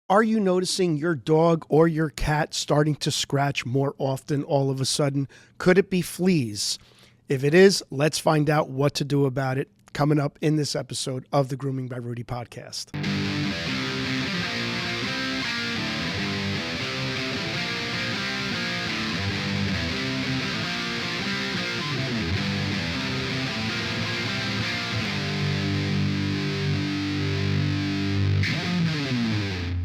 Are you noticing your dog or your cat starting to scratch more often all of a sudden? Could it be fleas? If it is, let's find out what to do about it coming up in this episode of the Grooming by Rudy podcast.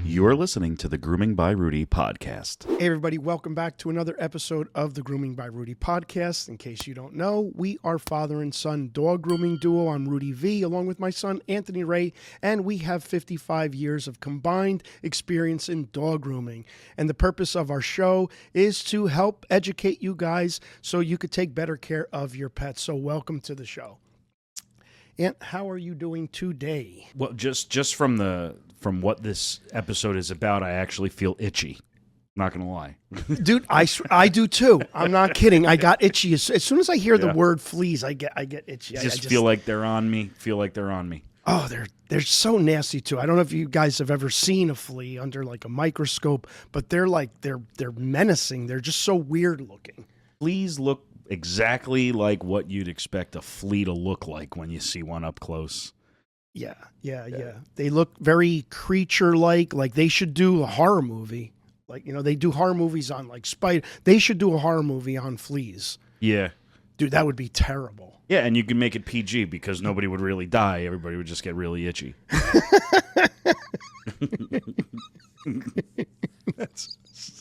You're listening to the Grooming by Rudy podcast. Hey, everybody, welcome back to another episode of the Grooming by Rudy podcast. In case you don't know, we are father and son dog grooming duo. I'm Rudy V, along with my son Anthony Ray, and we have 55 years of combined experience in dog grooming. And the purpose of our show is to help educate you guys so you could take better care of your pets. So welcome to the show. Ant, how are you doing today? Well, just from what this episode is about, I actually feel itchy. Not gonna lie, dude. I do too. I'm not kidding. I got itchy as soon as I hear the word fleas. I get itchy. I just feel like they're on me. Oh, they're so nasty too. I don't know if you guys have ever seen a flea under like a microscope, but they're menacing. They're just so weird looking. Fleas look exactly like what you'd expect a flea to look like when you see one up close. Yeah. They look very creature-like they should do a horror movie. Like, you know, they do horror movies on like spider. They should do a horror movie on fleas. Yeah. Dude, that would be terrible. Yeah, and you can make it PG because nobody would really die. Everybody would just get really itchy.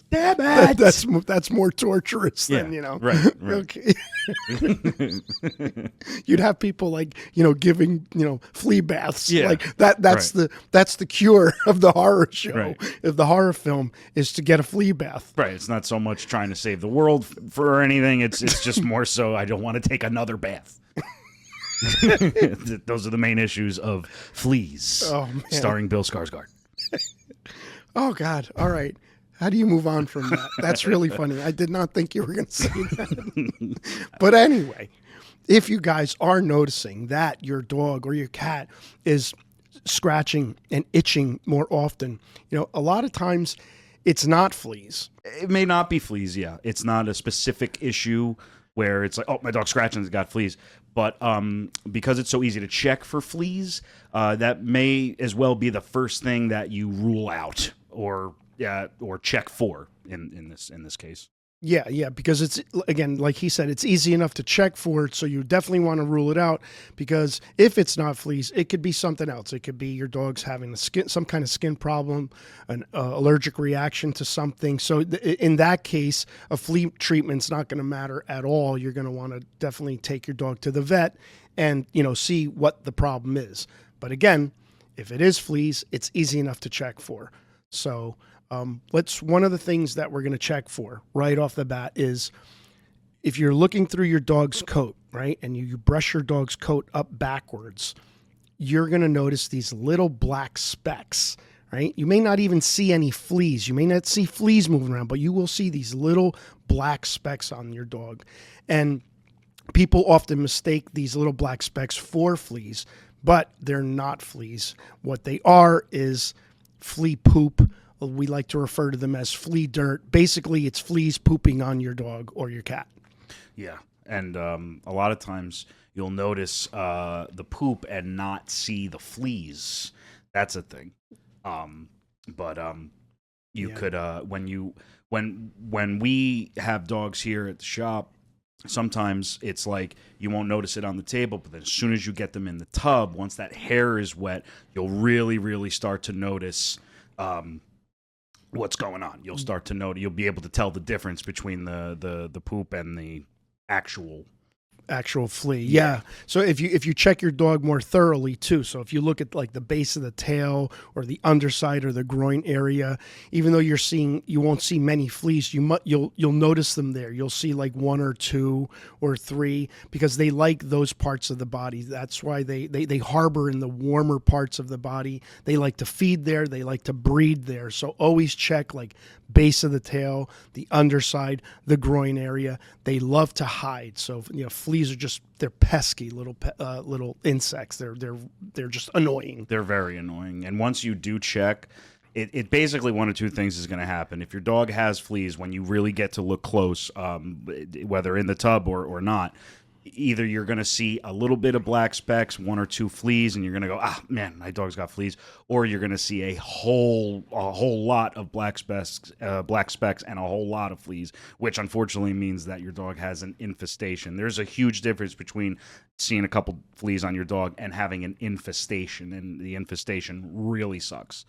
Damn it! That's more torturous than, you know. Right. Okay. You'd have people giving, flea baths. Yeah. Like that's the cure of the horror show. Right. If the horror film is to get a flea bath. Right. It's not so much trying to save the world for anything. It's just more so I don't want to take another bath. Those are the main issues of Fleas, starring Bill Skarsgård. Oh, God. All right. How do you move on from that? That's really funny. I did not think you were going to say that. But anyway, if you guys are noticing that your dog or your cat is scratching and itching more often, a lot of times it's not fleas. It may not be fleas, yeah. It's not a specific issue where it's like, oh, my dog's scratching, it's got fleas. But because it's so easy to check for fleas, that may as well be the first thing that you rule out or check for in this case. Yeah, because it's, again, like he said, it's easy enough to check for it, so you definitely want to rule it out, because if it's not fleas, it could be something else. It could be your dog's having some kind of skin problem, an allergic reaction to something. So in that case, a flea treatment's not going to matter at all. You're going to want to definitely take your dog to the vet and, see what the problem is. But again, if it is fleas, it's easy enough to check for. So one of the things that we're going to check for right off the bat is if you're looking through your dog's coat, right, and you brush your dog's coat up backwards, you're going to notice these little black specks, right? You may not even see any fleas. You may not see fleas moving around, but you will see these little black specks on your dog. And people often mistake these little black specks for fleas, but they're not fleas. What they are is flea poop. We like to refer to them as flea dirt. Basically, it's fleas pooping on your dog or your cat. Yeah, and a lot of times you'll notice the poop and not see the fleas. That's a thing. You could when we have dogs here at the shop, sometimes it's like you won't notice it on the table, but then as soon as you get them in the tub, once that hair is wet, you'll really, really start to notice what's going on. You'll start to notice. You'll be able to tell the difference between the poop and the actual flea. Yeah. So if you check your dog more thoroughly too, so if you look at like the base of the tail or the underside or the groin area, even though you won't see many fleas, you'll notice them there. You'll see like one or two or three, because they like those parts of the body. That's why they harbor in the warmer parts of the body. They like to feed there. They like to breed there. So always check like base of the tail, the underside, the groin area. They love to hide. So, fleas are they're pesky little insects. They're just annoying. They're very annoying. And once you do check, it basically one of two things is going to happen. If your dog has fleas, when you really get to look close, whether in the tub or not, either you're going to see a little bit of black specks, 1 or 2 fleas, and you're going to go, ah, man, my dog's got fleas, or you're going to see a whole lot of black specks and a whole lot of fleas, which unfortunately means that your dog has an infestation. There's a huge difference between seeing a couple fleas on your dog and having an infestation, and the infestation really sucks.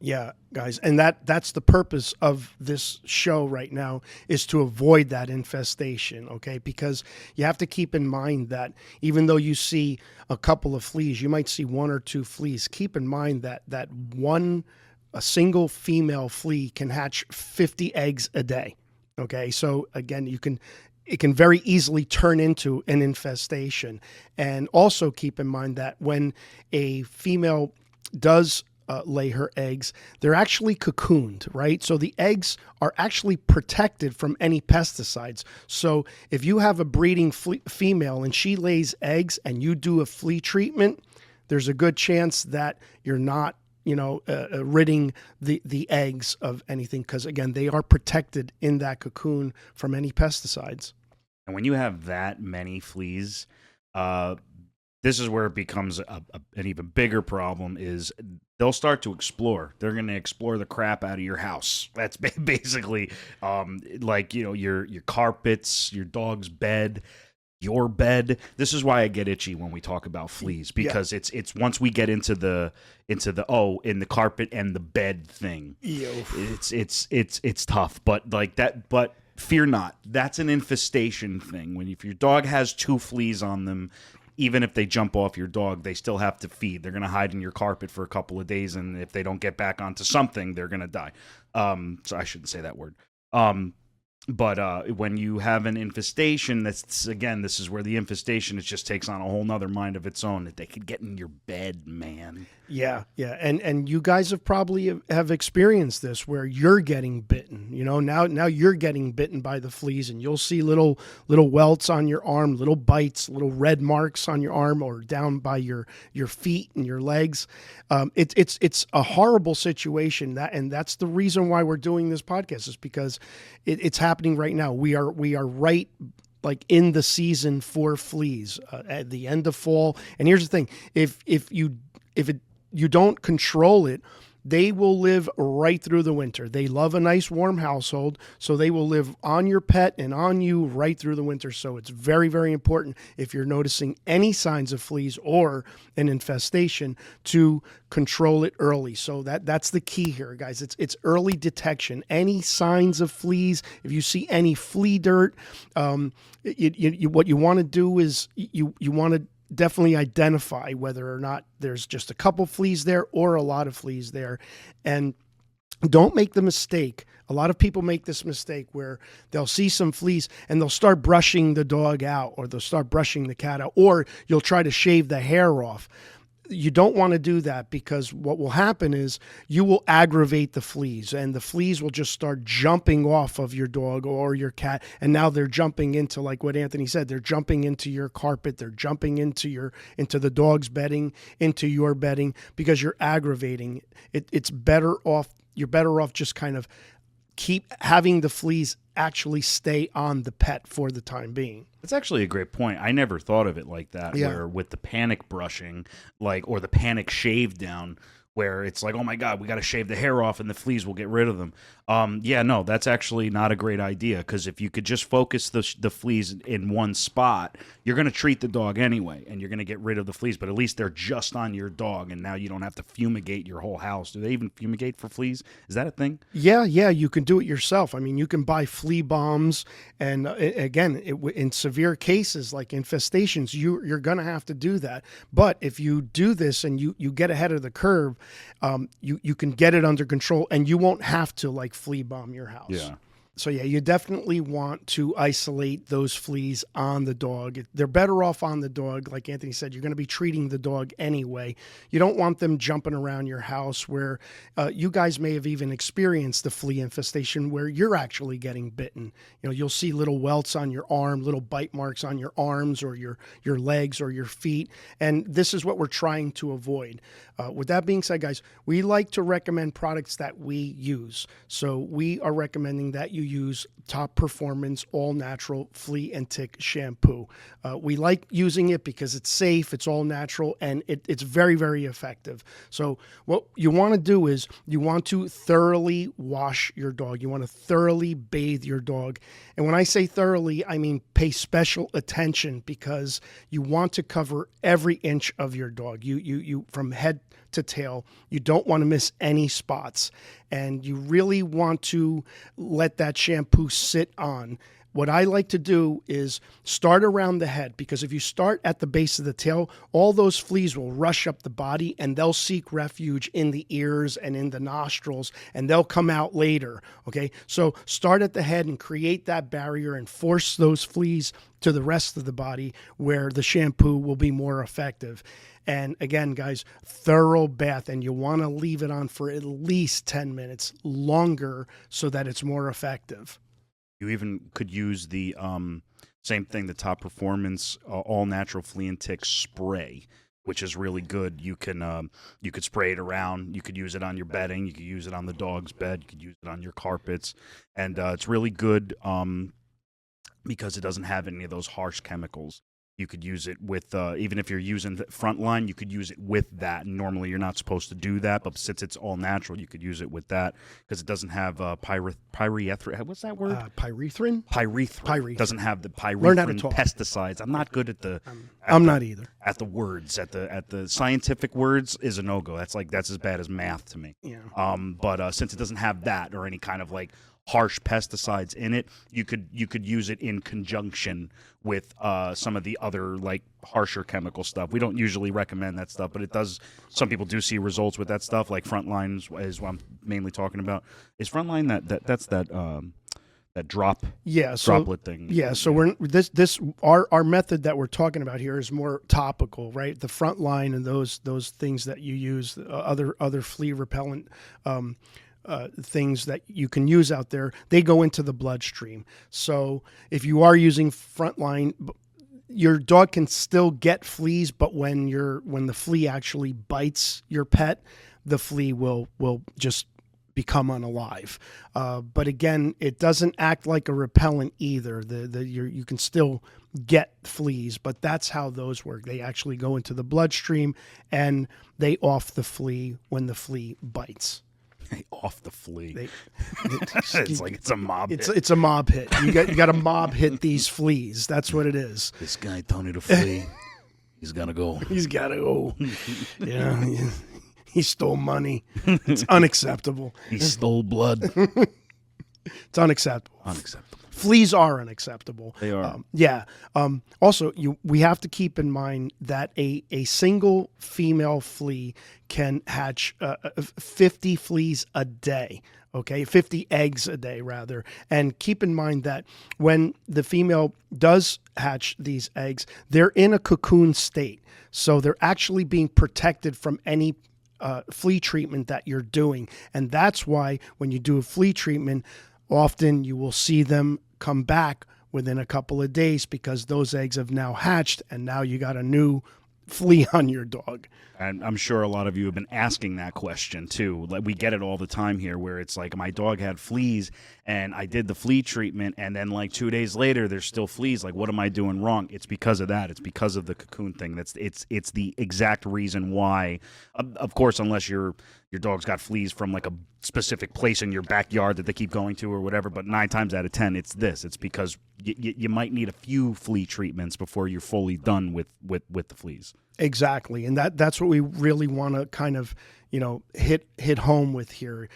Yeah, guys, and that's the purpose of this show right now, is to avoid that infestation, okay? Because you have to keep in mind that even though you see a couple of fleas, you might see 1 or 2 fleas. Keep in mind that a single female flea can hatch 50 eggs a day, okay? So again, it can very easily turn into an infestation. And also keep in mind that when a female does lay her eggs, they're actually cocooned, right? So the eggs are actually protected from any pesticides. So if you have a breeding female and she lays eggs and you do a flea treatment, there's a good chance that you're not, ridding the eggs of anything, because again, they are protected in that cocoon from any pesticides. And when you have that many fleas, this is where it becomes an even bigger problem. Is they'll start to explore. They're going to explore the crap out of your house. That's basically your carpets, your dog's bed, your bed. This is why I get itchy when we talk about fleas, because it's once we get into the in the carpet and the bed thing. Ew. It's tough, but like that. But fear not. That's an infestation thing. If your dog has 2 fleas on them, even if they jump off your dog, they still have to feed. They're going to hide in your carpet for a couple of days, and if they don't get back onto something, they're going to die. So I shouldn't say that word. But when you have an infestation, this is where the infestation just takes on a whole nother mind of its own. That they could get in your bed, man. Yeah. And you guys have probably have experienced this, where you're getting bitten. Now you're getting bitten by the fleas, and you'll see little welts on your arm, little bites, little red marks on your arm or down by your feet and your legs. It's a horrible situation, and that's the reason why we're doing this podcast, is because it's happening right now. We are right like in the season for fleas at the end of fall. And here's the thing: if you don't control it, they will live right through the winter. They love a nice warm household, so they will live on your pet and on you right through the winter. So it's very, very important, if you're noticing any signs of fleas or an infestation, to control it early. So that's the key here, guys. It's early detection. Any signs of fleas, if you see any flea dirt, what you want to do is you want to definitely identify whether or not there's just a couple fleas there or a lot of fleas there. And don't make the mistake. A lot of people make this mistake where they'll see some fleas and they'll start brushing the dog out, or they'll start brushing the cat out, or you'll try to shave the hair off. You don't want to do that, because what will happen is you will aggravate the fleas, and the fleas will just start jumping off of your dog or your cat. And now they're jumping into, like what Anthony said, they're jumping into your carpet. They're jumping into the dog's bedding, into your bedding, because you're aggravating it. It's better off. You're better off just kind of keep having the fleas actually stay on the pet for the time being. That's actually a great point. I never thought of it like that, where with the panic brushing, or the panic shave down, where it's like, oh my God, we got to shave the hair off and the fleas will get rid of them. No, that's actually not a great idea, because if you could just focus the fleas in one spot, you're going to treat the dog anyway, and you're going to get rid of the fleas, but at least they're just on your dog, and now you don't have to fumigate your whole house. Do they even fumigate for fleas? Is that a thing? Yeah, you can do it yourself. I mean, you can buy flea bombs, and in severe cases like infestations, you're going to have to do that. But if you do this and you get ahead of the curve, you can get it under control, and you won't have to flea bomb your house. Yeah. So yeah, you definitely want to isolate those fleas on the dog. They're better off on the dog. Like Anthony said, you're going to be treating the dog anyway. You don't want them jumping around your house where you guys may have even experienced the flea infestation where you're actually getting bitten. You'll see little welts on your arm, little bite marks on your arms or your legs or your feet. And this is what we're trying to avoid. With that being said, guys, we like to recommend products that we use. So we are recommending that you use Top Performance All Natural Flea and Tick Shampoo. We like using it because it's safe, it's all natural, and it's very, very effective. So what you want to do is you want to thoroughly wash your dog. You want to thoroughly bathe your dog. And when I say thoroughly, I mean pay special attention because you want to cover every inch of your dog. You from head to tail. You don't want to miss any spots. And you really want to let that shampoo sit on. What I like to do is start around the head, because if you start at the base of the tail, all those fleas will rush up the body and they'll seek refuge in the ears and in the nostrils, and they'll come out later. Okay, so start at the head and create that barrier and force those fleas to the rest of the body where the shampoo will be more effective. And again, guys, thorough bath, and you want to leave it on for at least 10 minutes longer so that it's more effective. You even could use the same thing, the Top Performance All Natural Flea and Tick Spray, which is really good. You could spray it around. You could use it on your bedding. You could use it on the dog's bed. You could use it on your carpets. And it's really good because it doesn't have any of those harsh chemicals. You could use it with, even if you're using Frontline, you could use it with that. And normally you're not supposed to do that, but since it's all natural, you could use it with that because it doesn't have pyrethrin. What's that word? Pyrethrin? Pyrethrin. Doesn't have the pyrethrin pesticides. I'm not good at the. I'm not either. At the words, at the scientific words is a no-go. That's as bad as math to me. Yeah. But since it doesn't have that or any kind of like harsh pesticides in it, you could use it in conjunction with some of the other like harsher chemical stuff. We don't usually recommend that stuff, but it does. Some people do see results with that stuff. Like Frontline is what I'm mainly talking about. Is Frontline that's that droplet thing? Yeah. So we're our method that we're talking about here is more topical, right? The Frontline and those things that you use, other flea repellent. Things that you can use out there, they go into the bloodstream. So if you are using Frontline, your dog can still get fleas, but when the flea actually bites your pet, the flea will just become unalive. But again, it doesn't act like a repellent either. You can still get fleas, but that's how those work. They actually go into the bloodstream and they off the flea when the flea bites. Off the flea. It's like it's a mob hit. It's a mob hit. You got to mob hit these fleas. That's what it is. This guy Tony the Flea, he's gonna go. He's gotta go. Yeah, he stole money. It's unacceptable. He stole blood. It's unacceptable. Unacceptable. Fleas are unacceptable. They are. Also, we have to keep in mind that a single female flea can hatch 50 fleas a day. Okay, 50 eggs a day, rather. And keep in mind that when the female does hatch these eggs, they're in a cocoon state. So they're actually being protected from any flea treatment that you're doing. And that's why when you do a flea treatment, often you will see them come back within a couple of days because those eggs have now hatched and now you got a new flea on your dog. And I'm sure a lot of you have been asking that question too. Like, we get it all the time here where it's like, my dog had fleas and I did the flea treatment and then like 2 days later there's still fleas. Like, what am I doing wrong? It's because of that. It's because of the cocoon thing. It's the exact reason why. Of course, unless your dog's got fleas from like a specific place in your backyard that they keep going to or whatever, but 9 times out of 10 it's this. It's because you might need a few flea treatments before you're fully done with the fleas. Exactly. And that's what we really want to kind of, hit home with here.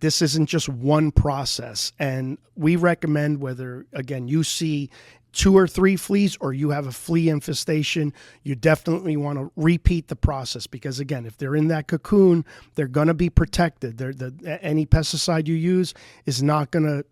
This isn't just one process. And we recommend whether, again, you see 2 or 3 fleas or you have a flea infestation, you definitely want to repeat the process because, again, if they're in that cocoon, they're going to be protected. Any pesticide you use is not going to,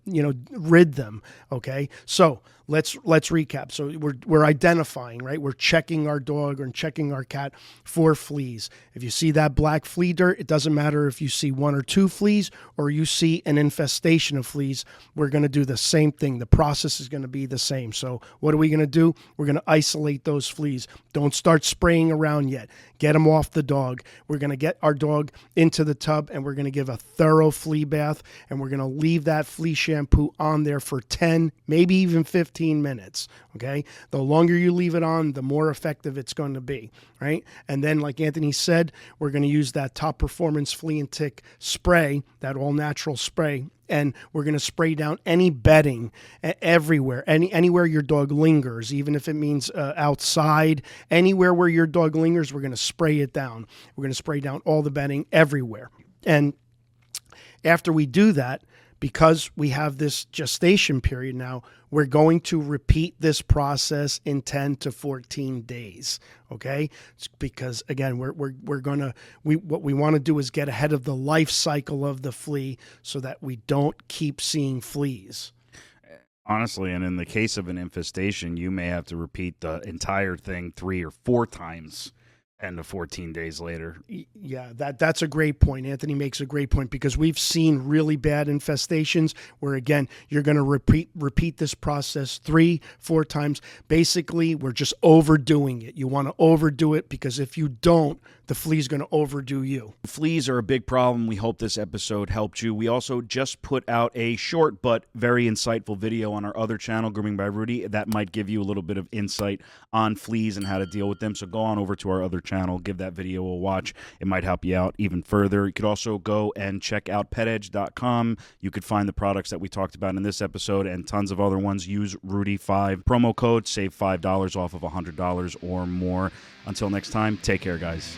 rid them, okay? So let's recap. So we're identifying, right? We're checking our dog or checking our cat for fleas. If you see that black flea dirt, it doesn't matter if you see 1 or 2 fleas or you see an infestation of fleas. We're going to do the same thing. The process is going to be the same. So what are we going to do? We're going to isolate those fleas. Don't start spraying around yet. Get them off the dog. We're going to get our dog into the tub and we're going to give a thorough flea bath and we're going to leave that flea shampoo on there for 10, maybe even 15 minutes. Okay. The longer you leave it on, the more effective it's going to be. Right. And then, like Anthony said, we're going to use that Top Performance Flea and Tick spray, that all natural spray. And we're going to spray down any bedding everywhere, anywhere your dog lingers, even if it means outside, anywhere where your dog lingers, we're going to spray it down. We're going to spray down all the bedding everywhere. And after we do that, because we have this gestation period now, we're going to repeat this process in 10 to 14 days. Okay? It's because again, what we want to do is get ahead of the life cycle of the flea so that we don't keep seeing fleas. Honestly, and in the case of an infestation, you may have to repeat the entire thing 3 or 4 times. 10 to 14 days later. Yeah, that's a great point. Anthony makes a great point because we've seen really bad infestations where, again, you're going to repeat this process 3-4 times. Basically, we're just overdoing it. You want to overdo it because if you don't, the flea's going to overdo you. Fleas are a big problem. We hope this episode helped you. We also just put out a short but very insightful video on our other channel, Grooming by Rudy, that might give you a little bit of insight on fleas and how to deal with them. So go on over to our other channel, give that video a watch. It might help you out even further. You could also go and check out petedge.com. You could find the products that we talked about in this episode and tons of other ones. Use Rudy5 promo code, save $5 off of $100 or more. Until next time, take care, guys.